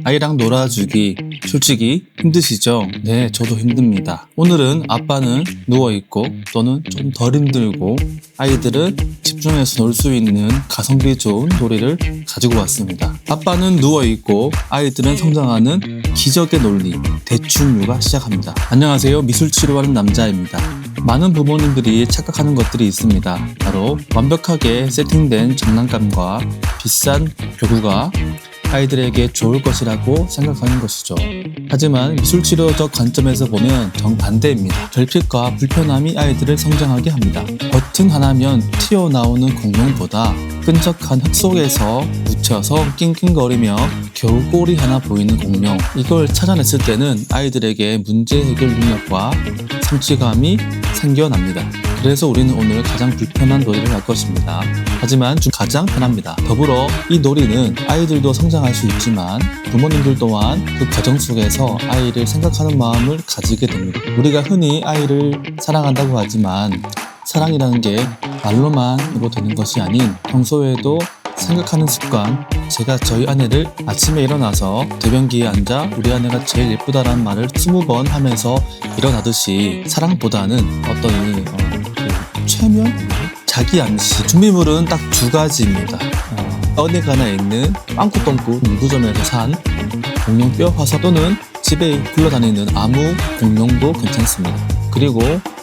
아이랑 놀아주기 솔직히 힘드시죠? 네, 저도 힘듭니다. 오늘은 아빠는 누워있고 또는 좀 덜 힘들고 아이들은 집중해서 놀 수 있는 가성비 좋은 놀이를 가지고 왔습니다. 아빠는 누워있고 아이들은 성장하는 기적의 논리 대충 육아 시작합니다. 안녕하세요, 미술 치료하는 남자입니다. 많은 부모님들이 착각하는 것들이 있습니다. 바로 완벽하게 세팅된 장난감과 비싼 교구가 아이들에게 좋을 것이라고 생각하는 것이죠. 하지만 미술치료적 관점에서 보면 정반대입니다. 결핍과 불편함이 아이들을 성장하게 합니다. 버튼 하나면 튀어나오는 공룡보다 끈적한 흙 속에서 묻혀서 낑낑거리며 겨우 꼬리 하나 보이는 공룡, 이걸 찾아냈을 때는 아이들에게 문제 해결 능력과 성취감이 생겨납니다. 그래서 우리는 오늘 가장 불편한 놀이를 할 것입니다. 하지만 가장 편합니다. 더불어 이 놀이는 아이들도 성장할 수 있지만 부모님들 또한 그 과정 속에서 아이를 생각하는 마음을 가지게 됩니다. 우리가 흔히 아이를 사랑한다고 하지만 사랑이라는 게 말로만으로 되는 것이 아닌 평소에도 생각하는 습관, 제가 저희 아내를 아침에 일어나서 대변기에 앉아 우리 아내가 제일 예쁘다라는 말을 20번 하면서 일어나듯이 사랑보다는 어떤 최면? 자기 암시 준비물은 딱 두 가지입니다. 어디 가나 있는 빵꾸똥꾸 문구점에서 산 공룡 뼈 화석 또는 집에 굴러다니는 아무 공룡도 괜찮습니다. 그리고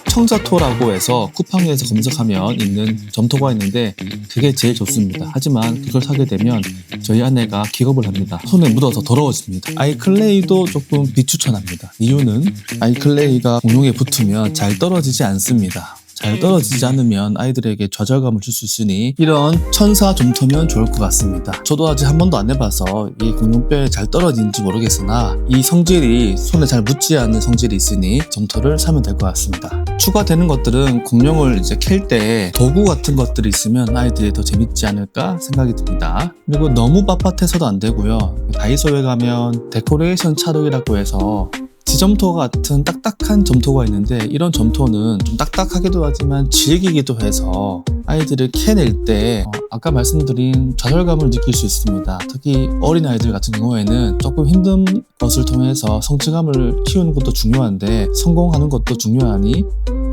청자토라고 해서 쿠팡에서 검색하면 있는 점토가 있는데 그게 제일 좋습니다. 하지만 그걸 사게 되면 저희 아내가 기겁을 합니다. 손에 묻어서 더러워집니다. 아이클레이도 조금 비추천합니다. 이유는 아이클레이가 공룡에 붙으면 잘 떨어지지 않습니다. 잘 떨어지지 않으면 아이들에게 좌절감을 줄 수 있으니 이런 천사 점토면 좋을 것 같습니다. 저도 아직 한 번도 안 해봐서 이 공룡뼈에 잘 떨어지는지 모르겠으나 이 성질이 손에 잘 묻지 않는 성질이 있으니 점토를 사면 될 것 같습니다. 추가되는 것들은 공룡을 이제 캘 때 도구 같은 것들이 있으면 아이들이 더 재밌지 않을까 생각이 듭니다. 그리고 너무 빳빳해서도 안 되고요. 다이소에 가면 데코레이션 찰흙이라고 해서 지점토 같은 딱딱한 점토가 있는데 이런 점토는 좀 딱딱하기도 하지만 질기기도 해서 아이들을 캐낼 때 아까 말씀드린 좌절감을 느낄 수 있습니다. 특히 어린아이들 같은 경우에는 조금 힘든 것을 통해서 성취감을 키우는 것도 중요한데 성공하는 것도 중요하니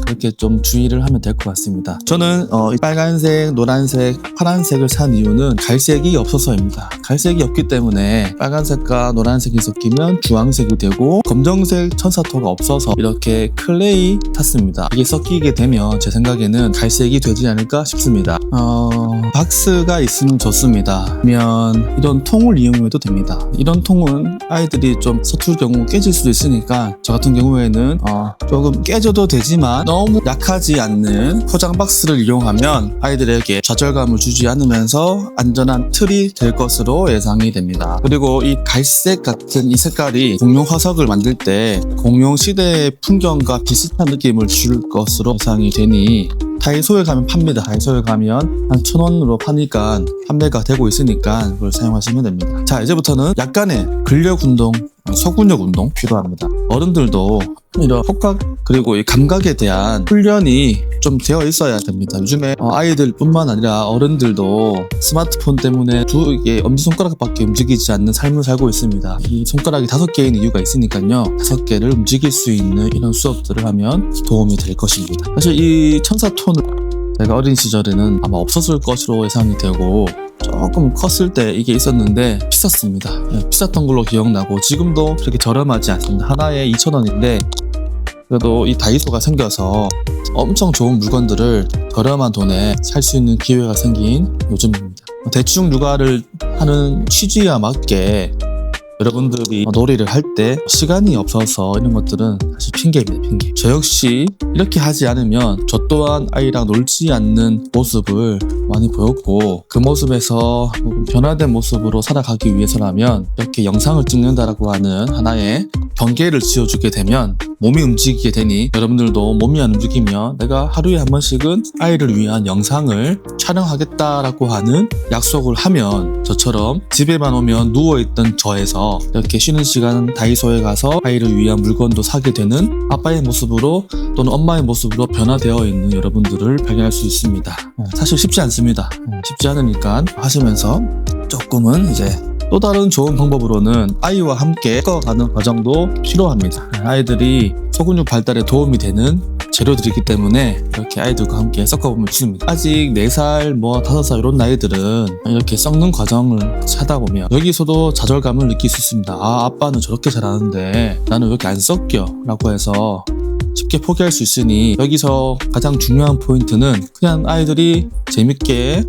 그렇게 좀 주의를 하면 될 것 같습니다. 저는 빨간색, 노란색, 파란색을 산 이유는 갈색이 없어서입니다. 갈색이 없기 때문에 빨간색과 노란색이 섞이면 주황색이 되고 검정색 천사토가 없어서 이렇게 클레이 탔습니다. 이게 섞이게 되면 제 생각에는 갈색이 되지 않을까 싶습니다. 박스가 있으면 좋습니다. 그러면 이런 통을 이용해도 됩니다. 이런 통은 아이들이 좀 서툴 경우 깨질 수도 있으니까 저 같은 경우에는 조금 깨져도 되지만 너무 약하지 않는 포장 박스를 이용하면 아이들에게 좌절감을 주지 않으면서 안전한 틀이 될 것으로 예상이 됩니다. 그리고 이 갈색 같은 이 색깔이 공룡 화석을 만들 때 공룡 시대의 풍경과 비슷한 느낌을 줄 것으로 예상이 되니 다이소에 가면 팝니다. 다이소에 가면 한 1,000원으로 파니까 판매가 되고 있으니까 그걸 사용하시면 됩니다. 자, 이제부터는 약간의 근력 운동, 소근육 운동 필요합니다. 어른들도 이런촉각 그리고 이 감각에 대한 훈련이 좀 되어 있어야 됩니다. 요즘에 아이들 뿐만 아니라 어른들도 스마트폰 때문에 이게 엄지손가락밖에 움직이지 않는 삶을 살고 있습니다. 이 손가락이 5개인 이유가 있으니까요. 5개를 움직일 수 있는 이런 수업들을 하면 도움이 될 것입니다. 사실 이 천사톤을 제가 어린 시절에는 아마 없었을 것으로 예상이 되고 조금 컸을 때 이게 있었는데 비쌌습니다. 비쌌던 걸로 기억나고 지금도 그렇게 저렴하지 않습니다. 하나에 2,000원인데 그래도 이 다이소가 생겨서 엄청 좋은 물건들을 저렴한 돈에 살 수 있는 기회가 생긴 요즘입니다. 대충 육아를 하는 취지에 맞게 여러분들이 놀이를 할 때 시간이 없어서 이런 것들은 사실 핑계입니다. 핑계. 저 역시 이렇게 하지 않으면 저 또한 아이랑 놀지 않는 모습을 많이 보였고 그 모습에서 변화된 모습으로 살아가기 위해서라면 이렇게 영상을 찍는다라고 하는 하나의 경계를 지어주게 되면 몸이 움직이게 되니 여러분들도 몸이 안 움직이면 내가 하루에 한 번씩은 아이를 위한 영상을 촬영하겠다라고 하는 약속을 하면 저처럼 집에만 오면 누워있던 저에서 이렇게 쉬는 시간 다이소에 가서 아이를 위한 물건도 사게 되는 아빠의 모습으로 또는 엄마의 모습으로 변화되어 있는 여러분들을 발견할 수 있습니다. 사실 쉽지 않습니다. 쉽지 않으니까 하시면서 조금은 이제 또 다른 좋은 방법으로는 아이와 함께 섞어가는 과정도 필요합니다. 아이들이 소근육 발달에 도움이 되는 재료들이기 때문에 이렇게 아이들과 함께 섞어보면 좋습니다. 아직 4살, 5살 이런 나이들은 이렇게 섞는 과정을 하다 보면 여기서도 좌절감을 느낄 수 있습니다. 아빠는 저렇게 잘하는데 나는 왜 이렇게 안 섞여? 라고 해서 쉽게 포기할 수 있으니 여기서 가장 중요한 포인트는 그냥 아이들이 재밌게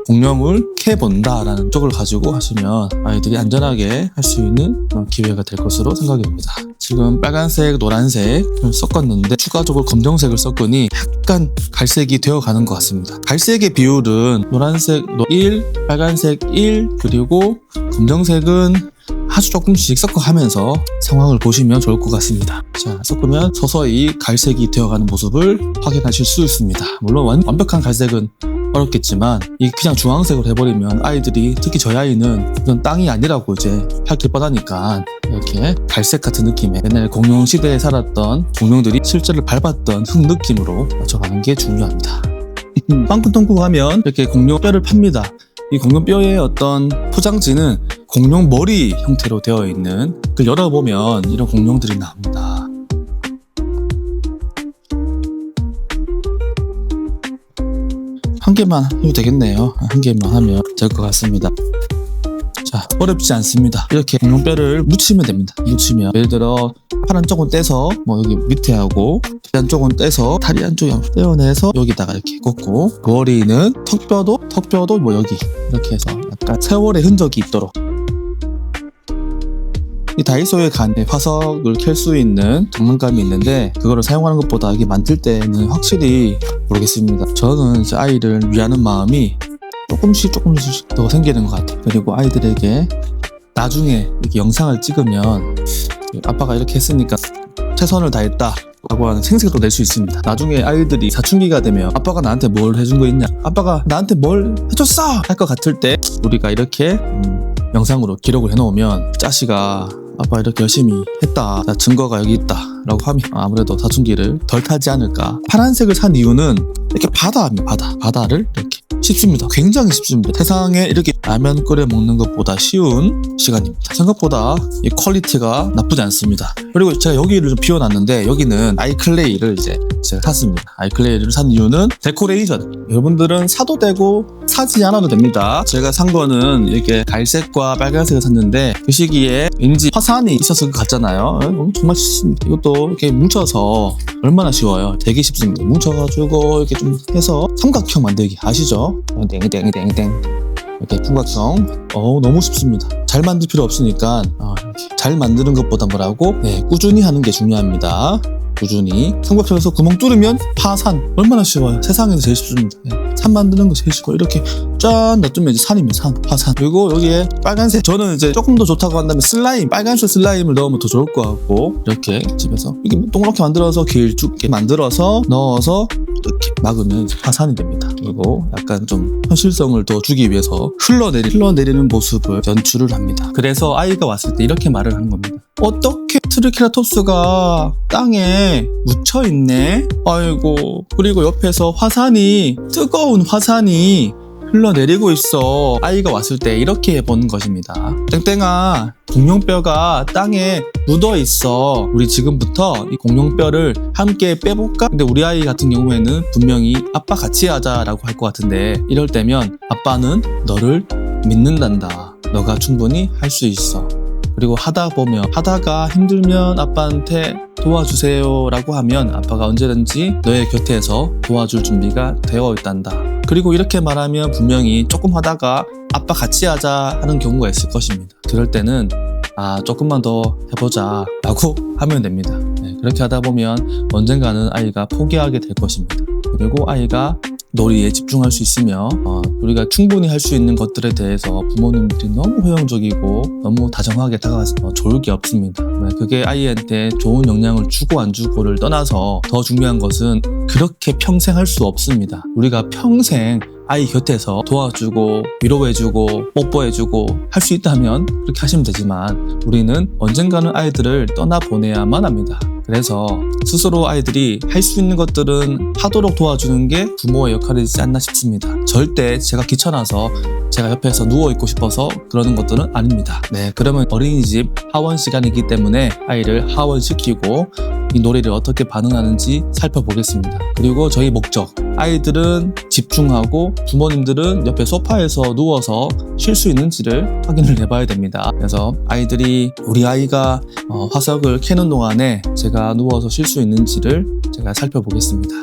공룡을 캐본다라는 쪽을 가지고 하시면 아이들이 안전하게 할 수 있는 기회가 될 것으로 생각이 됩니다. 지금 빨간색, 노란색을 섞었는데 추가적으로 검정색을 섞으니 약간 갈색이 되어가는 것 같습니다. 갈색의 비율은 노란색 1, 빨간색 1, 그리고 검정색은 아주 조금씩 섞어가면서 상황을 보시면 좋을 것 같습니다. 자, 섞으면 서서히 갈색이 되어가는 모습을 확인하실 수 있습니다. 물론 완벽한 갈색은 어렵겠지만 이 그냥 주황색으로 해버리면 아이들이, 특히 저희 아이는 이건 땅이 아니라고 이제 밝힐 뻔하니까 이렇게 갈색 같은 느낌의 옛날 공룡 시대에 살았던 공룡들이 실제로 밟았던 흙 느낌으로 맞춰가는 게 중요합니다. 빵꾸통꾸 하면 이렇게 공룡 뼈를 팝니다. 이 공룡 뼈의 어떤 포장지는 공룡 머리 형태로 되어 있는, 그걸 열어보면 이런 공룡들이 나옵니다. 한 개만 해도 되겠네요. 한 개만 하면 될 것 같습니다. 자, 어렵지 않습니다. 이렇게 공룡뼈를 묻히면 됩니다. 묻히면 예를 들어 팔 한쪽은 떼서 여기 밑에 하고 다리 한쪽은 떼서 다리 한쪽에 떼어내서 여기다가 이렇게 꽂고, 머리는 턱뼈도 여기 이렇게 해서 약간 세월의 흔적이 있도록. 이 다이소에 간 화석을 캘 수 있는 장난감이 있는데 그거를 사용하는 것보다 이게 만들 때는 확실히 모르겠습니다. 저는 이제 아이를 위하는 마음이 조금씩 더 생기는 것 같아요. 그리고 아이들에게 나중에 이렇게 영상을 찍으면 아빠가 이렇게 했으니까 최선을 다했다 라고 하는 생색도 낼 수 있습니다. 나중에 아이들이 사춘기가 되면 아빠가 나한테 뭘 해준 거 있냐, 아빠가 나한테 뭘 해줬어 할 것 같을 때 우리가 이렇게 영상으로 기록을 해놓으면 자식아, 아빠 이렇게 열심히 했다, 나 증거가 여기 있다 라고 하면 아무래도 사춘기를 덜 타지 않을까. 파란색을 산 이유는 이렇게 바다를 이렇게 쉽습니다. 굉장히 쉽습니다. 세상에 이렇게 라면 끓여 먹는 것보다 쉬운 시간입니다. 생각보다 이 퀄리티가 나쁘지 않습니다. 그리고 제가 여기를 좀 비워놨는데 여기는 아이클레이를 이제 제가 샀습니다. 아이클레이를 산 이유는 데코레이션. 여러분들은 사도 되고 사지 않아도 됩니다. 제가 산 거는 이렇게 갈색과 빨간색을 샀는데 그 시기에 왠지 화산이 있었을 것 같잖아요. 정말 쉽습니다. 이것도 이렇게 뭉쳐서 얼마나 쉬워요. 되게 쉽습니다. 뭉쳐가지고 이렇게 좀 해서 삼각형 만들기 아시죠? 땡땡땡땡 이렇게 삼각형. 너무 쉽습니다. 잘 만들 필요 없으니까 이렇게 잘 만드는 것보다 꾸준히 하는 게 중요합니다. 꾸준히. 삼각형에서 구멍 뚫으면 파산. 얼마나 쉬워요. 세상에서 제일 쉽습니다. 산 만드는 거 제일 쉽고 이렇게 짠 놔두면 이제 산이면 파산. 그리고 여기에 빨간색, 저는 이제 조금 더 좋다고 한다면 슬라임, 빨간색 슬라임을 넣으면 더 좋을 것 같고, 이렇게 집에서 이렇게 동그랗게 만들어서 길쭉게 만들어서 넣어서 이렇게 막으면 파산이 됩니다. 그리고 약간 좀 현실성을 더 주기 위해서 흘러내리는 모습을 연출을 합니다. 그래서 아이가 왔을 때 이렇게 말을 하는 겁니다. 어떻게 트리케라톱스가 땅에 묻혀있네? 아이고, 그리고 옆에서 뜨거운 화산이 흘러내리고 있어. 아이가 왔을 때 이렇게 해보는 것입니다. 땡땡아, 공룡뼈가 땅에 묻어있어. 우리 지금부터 이 공룡뼈를 함께 빼볼까? 근데 우리 아이 같은 경우에는 분명히 아빠 같이 하자라고 할 것 같은데, 이럴 때면 아빠는 너를 믿는단다. 너가 충분히 할 수 있어. 그리고 하다가 힘들면 아빠한테 도와주세요 라고 하면 아빠가 언제든지 너의 곁에서 도와줄 준비가 되어 있단다. 그리고 이렇게 말하면 분명히 조금 하다가 아빠 같이 하자 하는 경우가 있을 것입니다. 그럴 때는 조금만 더 해보자 라고 하면 됩니다. 그렇게 하다 보면 언젠가는 아이가 포기하게 될 것입니다. 그리고 아이가 놀이에 집중할 수 있으며 우리가 충분히 할 수 있는 것들에 대해서 부모님들이 너무 허용적이고 너무 다정하게 다가가서 좋을 게 없습니다. 그게 아이한테 좋은 영향을 주고 안 주고를 떠나서 더 중요한 것은 그렇게 평생 할 수 없습니다. 우리가 평생 아이 곁에서 도와주고 위로해주고 뽀뽀해주고 할 수 있다면 그렇게 하시면 되지만 우리는 언젠가는 아이들을 떠나보내야만 합니다. 그래서 스스로 아이들이 할 수 있는 것들은 하도록 도와주는 게 부모의 역할이지 않나 싶습니다. 절대 제가 귀찮아서 제가 옆에서 누워있고 싶어서 그러는 것들은 아닙니다. 네, 그러면 어린이집 하원 시간이기 때문에 아이를 하원시키고 이 놀이를 어떻게 반응하는지 살펴보겠습니다. 그리고 저희 목적, 아이들은 집중하고 부모님들은 옆에 소파에서 누워서 쉴 수 있는지를 확인을 해봐야 됩니다. 그래서 아이들이 우리 아이가 화석을 캐는 동안에 제가 누워서 쉴 수 있는지를 제가 살펴보겠습니다.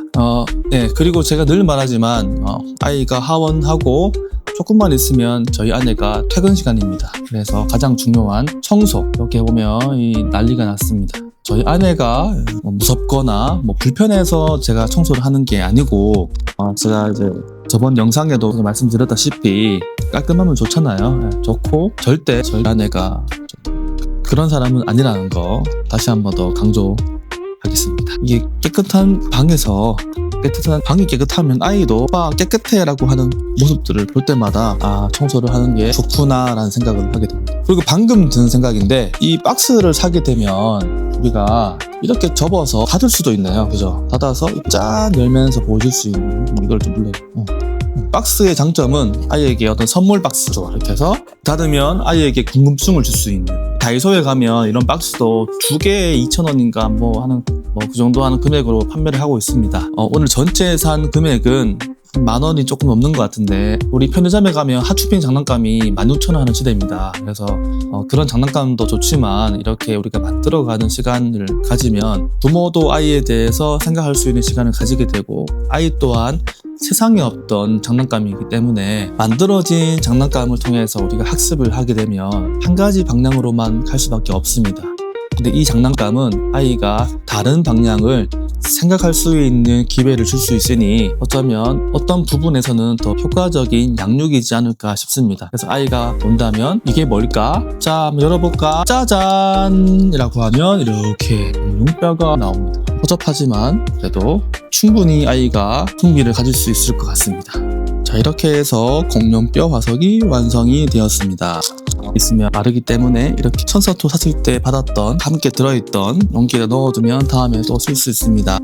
네, 그리고 제가 늘 말하지만 아이가 하원하고 조금만 있으면 저희 아내가 퇴근 시간입니다. 그래서 가장 중요한 청소, 이렇게 보면 이 난리가 났습니다. 저희 아내가 무섭거나 불편해서 제가 청소를 하는 게 아니고 제가 이제 저번 영상에도 말씀드렸다시피 깔끔하면 좋잖아요. 좋고 절대 저희 아내가 그런 사람은 아니라는 거 다시 한 번 더 강조하겠습니다. 이게 깨끗한 방에서 깨끗한 방이 깨끗하면 아이도 오빠 깨끗해 라고 하는 모습들을 볼 때마다 청소를 하는 게 좋구나 라는 생각을 하게 됩니다. 그리고 방금 드는 생각인데 이 박스를 사게 되면 우리가 이렇게 접어서 닫을 수도 있나요? 그죠? 닫아서 짠 열면서 보여줄 수 있는 이걸 좀 눌러요. 박스의 장점은 아이에게 어떤 선물 박스로 이렇게 해서 닫으면 아이에게 궁금증을 줄 수 있는, 다이소에 가면 이런 박스도 2개에 2,000원인가 그 정도 하는 금액으로 판매를 하고 있습니다. 오늘 전체 산 금액은 10,000원이 조금 넘는 것 같은데 우리 편의점에 가면 하츄핑 장난감이 16,000원 하는 시대입니다. 그래서 그런 장난감도 좋지만 이렇게 우리가 만들어가는 시간을 가지면 부모도 아이에 대해서 생각할 수 있는 시간을 가지게 되고 아이 또한 세상에 없던 장난감이기 때문에 만들어진 장난감을 통해서 우리가 학습을 하게 되면 한 가지 방향으로만 갈 수밖에 없습니다. 근데 이 장난감은 아이가 다른 방향을 생각할 수 있는 기회를 줄 수 있으니 어쩌면 어떤 부분에서는 더 효과적인 양육이지 않을까 싶습니다. 그래서 아이가 온다면 이게 뭘까? 자, 한번 열어볼까? 짜잔! 이라고 하면 이렇게 용뼈가 나옵니다. 허접하지만 그래도 충분히 아이가 흥미를 가질 수 있을 것 같습니다. 자, 이렇게 해서 공룡뼈 화석이 완성이 되었습니다. 있으면 마르기 때문에 이렇게 천사토 샀을 때 받았던 함께 들어있던 용기에 넣어두면 다음에 또 쓸 수 있습니다.